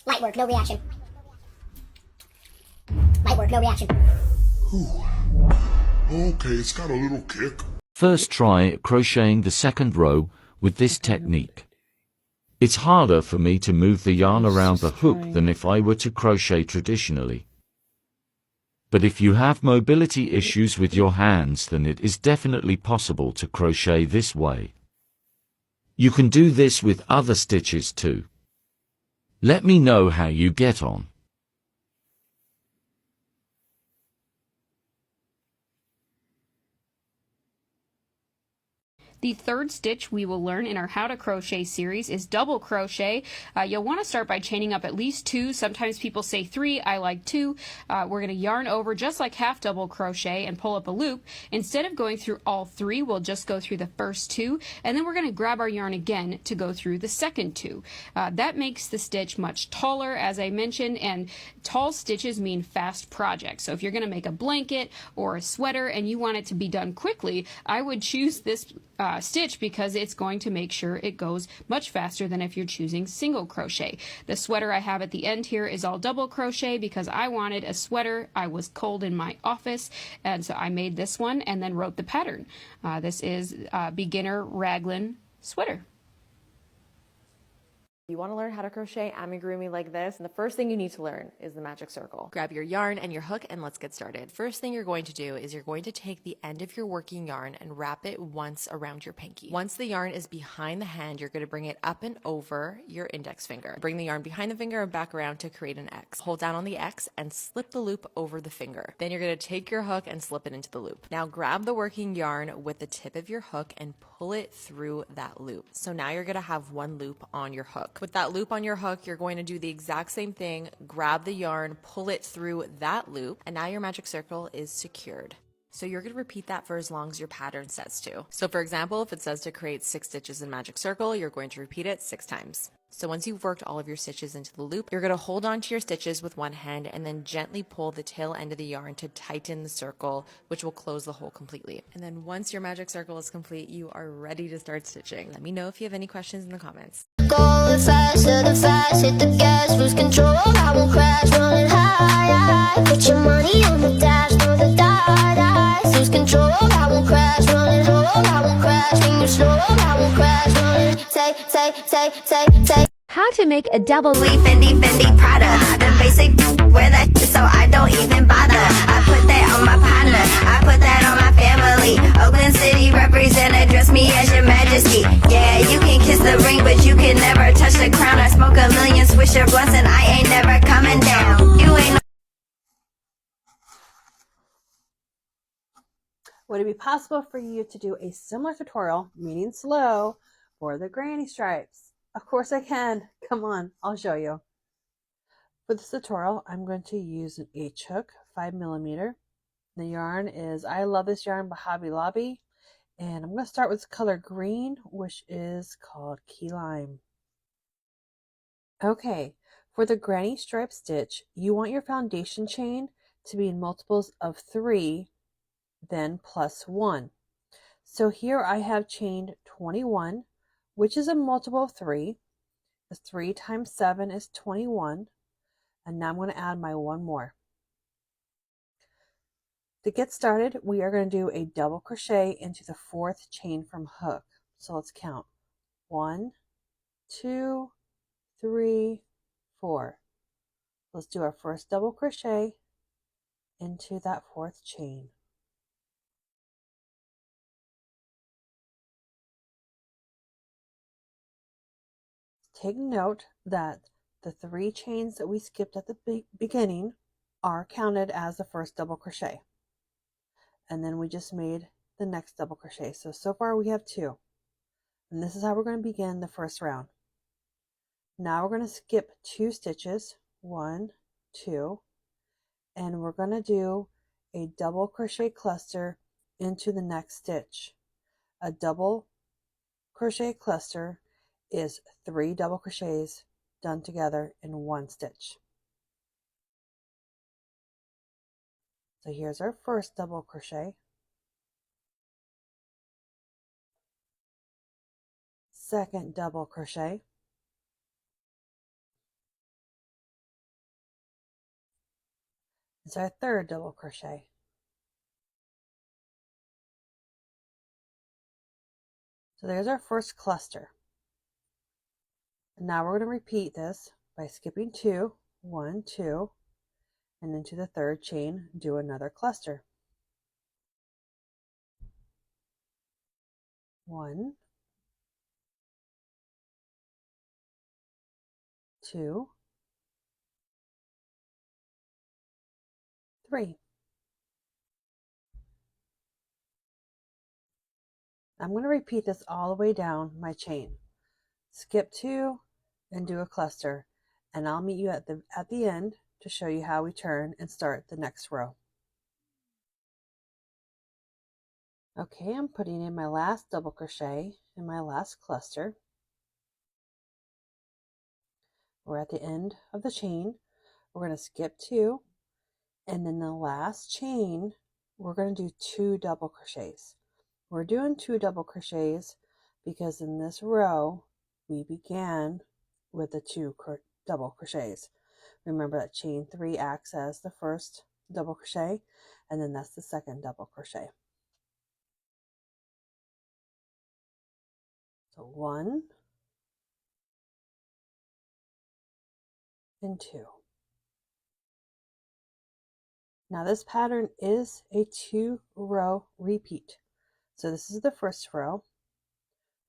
Light work, no reaction. Light work, no reaction. Ooh. Okay, it's got a little kick. First try crocheting the second row with this technique. It's harder for me to move the yarn around the hook than if I were to crochet traditionally. But if you have mobility issues with your hands, then it is definitely possible to crochet this way. You can do this with other stitches too. Let me know how you get on. The third stitch we will learn in our How to Crochet series is double crochet. You'll want to start by chaining up at least 2. Sometimes people say 3. I like 2. We're going to yarn over just like half double crochet and pull up a loop. Instead of going through all 3, we'll just go through the first 2, and then we're going to grab our yarn again to go through the second 2. That makes the stitch much taller, as I mentioned, and tall stitches mean fast projects. So if you're going to make a blanket or a sweater and you want it to be done quickly, I would choose this stitch because it's going to make sure it goes much faster than if you're choosing single crochet. The sweater I have at the end here is all double crochet because I wanted a sweater. I was cold in my office, and so I made this one and then wrote the pattern. This is beginner raglan sweater. You want to learn how to crochet amigurumi like this, and the first thing you need to learn is the magic circle. Grab your yarn and your hook and let's get started. First thing you're going to do is you're going to take the end of your working yarn and wrap it once around your pinky. Once the yarn is behind the hand, you're going to bring it up and over your index finger. Bring the yarn behind the finger and back around to create an X. Hold down on the X and slip the loop over the finger. Then you're going to take your hook and slip it into the loop. Now grab the working yarn with the tip of your hook and pull it through that loop. So now you're going to have one loop on your hook. With that loop on your hook, you're going to do the exact same thing. Grab the yarn, pull it through that loop, and now your magic circle is secured. So you're going to repeat that for as long as your pattern says to. So for example, if it says to create 6 stitches in magic circle, you're going to repeat it 6 times. So once you've worked all of your stitches into the loop, you're going to hold on to your stitches with one hand and then gently pull the tail end of the yarn to tighten the circle, which will close the hole completely. And then once your magic circle is complete, you are ready to start stitching. Let me know if you have any questions in the comments. Going faster than fast, hit the gas, lose control, I won't crash, running high. Put your money on the dash, throw the dice, lose control, I won't crash, running home, I won't crash, when you slow, I won't crash, running, take. How to make a double leaf. Fendi Prada, the basic wear that so I don't even bother. I put that on my partner, I put that on my family. Oakland City represent, address me as your majesty. Yeah, you can kiss the ring, but you can never touch the crown. I smoke a million Swisher blunts and I ain't never coming down. You ain't. Would it be possible for you to do a similar tutorial, meaning slow, for the granny stripes? Of course I can. Come on, I'll show you. For this tutorial, I'm going to use an H hook, 5mm. The yarn is I Love This Yarn by Hobby Lobby. And I'm going to start with the color green, which is called Key Lime. Okay, for the granny stripe stitch, you want your foundation chain to be in multiples of 3, then plus 1. So here I have chained 21, which is a multiple of 3. 3 times 7 is 21. And now I'm going to add my one more. To get started, we are going to do a double crochet into the 4th chain from hook. So let's count. 1, 2, 3, 4. Let's do our first double crochet into that 4th chain. Take note that the 3 chains that we skipped at the beginning are counted as the first double crochet. And then we just made the next double crochet. So far we have 2. And this is how we're going to begin the first round. Now we're going to skip 2 stitches, 1, 2, and we're going to do a double crochet cluster into the next stitch. A double crochet cluster is 3 double crochets done together in 1 stitch. So here's our first double crochet, second double crochet, is our third double crochet. So there's our first cluster. And now we're going to repeat this by skipping 2, 1, 2, and into the third chain, do another cluster. 1, 2, 3. I'm going to repeat this all the way down my chain. Skip 2 and do a cluster, and I'll meet you at the end to show you how we turn and start the next row. Okay, I'm putting in my last double crochet in my last cluster. We're at the end of the chain. We're going to skip 2, and then the last chain we're going to do 2 double crochets. We're doing 2 double crochets because in this row we began with the 2 double crochets. Remember that chain 3 acts as the first double crochet, and then that's the second double crochet. So 1 and 2. Now this pattern is a 2-row repeat. So this is the first row.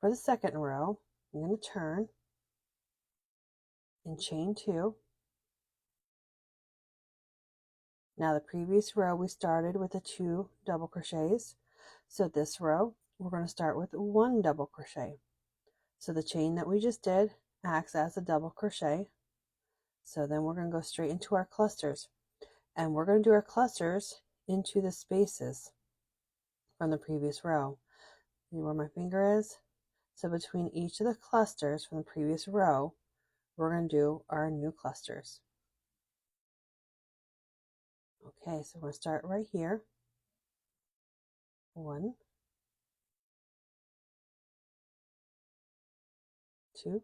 For the second row, I'm going to turn and chain 2. Now the previous row we started with the 2 double crochets. So this row we're going to start with 1 double crochet. So the chain that we just did acts as a double crochet. So then we're going to go straight into our clusters, and we're going to do our clusters into the spaces from the previous row. See where my finger is? So between each of the clusters from the previous row, we're going to do our new clusters. Okay, so we're going to start right here. 1, 2,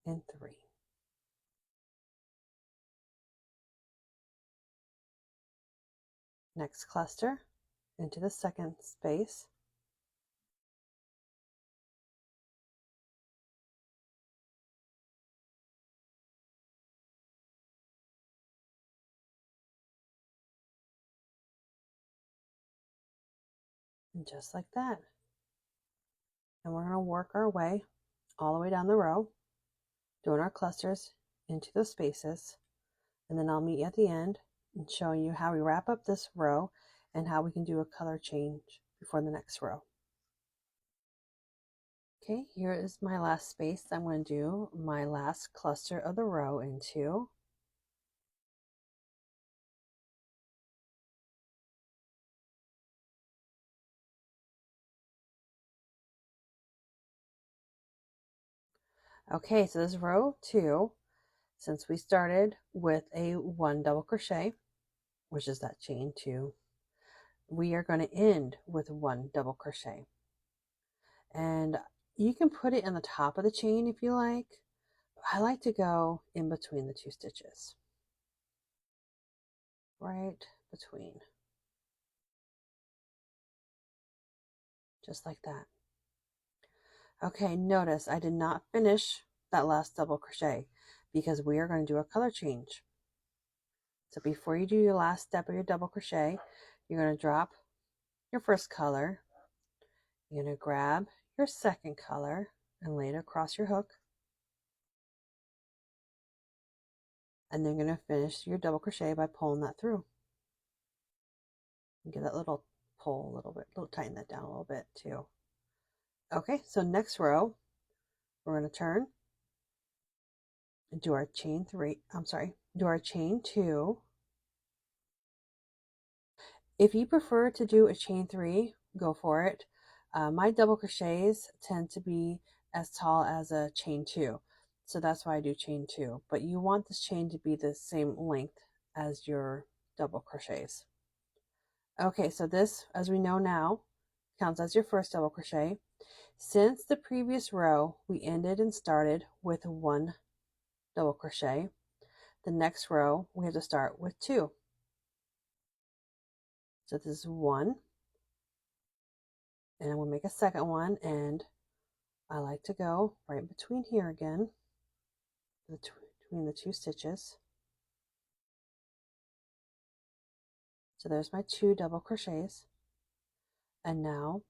and 3. Next cluster into the second space. And just like that. And we're going to work our way all the way down the row, doing our clusters into those spaces. And then I'll meet you at the end and showing you how we wrap up this row and how we can do a color change before the next row. Okay, here is my last space. I'm going to do my last cluster of the row into. Okay, so this row 2, since we started with a 1 double crochet, which is that chain 2, we are going to end with 1 double crochet. And you can put it in the top of the chain if you like. I like to go in between the 2 stitches. Right between. Just like that. Okay, notice I did not finish that last double crochet because we are going to do a color change. So before you do your last step of your double crochet, you're going to drop your first color. You're going to grab your second color and lay it across your hook. And then you're going to finish your double crochet by pulling that through. And give that little pull a little bit, tighten that down a little bit too. Okay, so next row, we're going to turn and do our chain 2. If you prefer to do a chain 3, go for it. My double crochets tend to be as tall as a chain 2, so that's why I do chain 2. But you want this chain to be the same length as your double crochets. Okay, so this, as we know now, counts as your first double crochet. Since the previous row we ended and started with 1 double crochet, the next row we have to start with 2. So this is 1, and I'm going to make a second one, and I like to go right between here again, between the 2 stitches. So there's my 2 double crochets, and now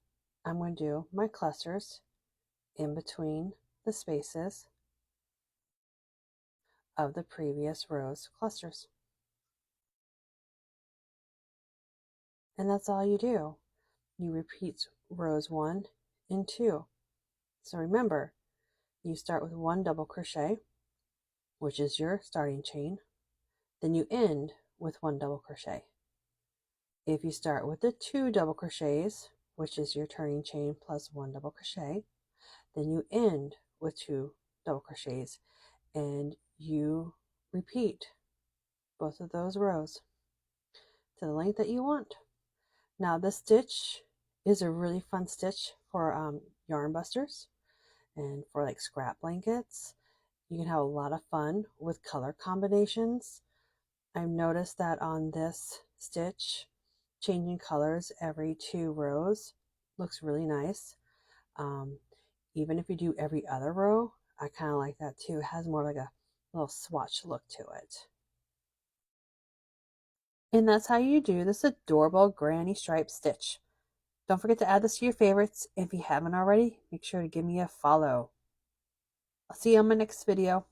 I'm going to do my clusters in between the spaces of the previous row's clusters. And that's all you do. You repeat rows 1 and 2. So remember, you start with 1 double crochet, which is your starting chain. Then you end with 1 double crochet. If you start with the 2 double crochets, which is your turning chain plus 1 double crochet, then you end with 2 double crochets, and you repeat both of those rows to the length that you want. Now this stitch is a really fun stitch for yarn busters and for like scrap blankets. You can have a lot of fun with color combinations. I've noticed that on this stitch, changing colors every 2 rows looks really nice. Even if you do every other row, I kind of like that too. It has more like a little swatch look to it. And that's how you do this adorable granny stripe stitch. Don't forget to add this to your favorites. If you haven't already, make sure to give me a follow. I'll see you on my next video.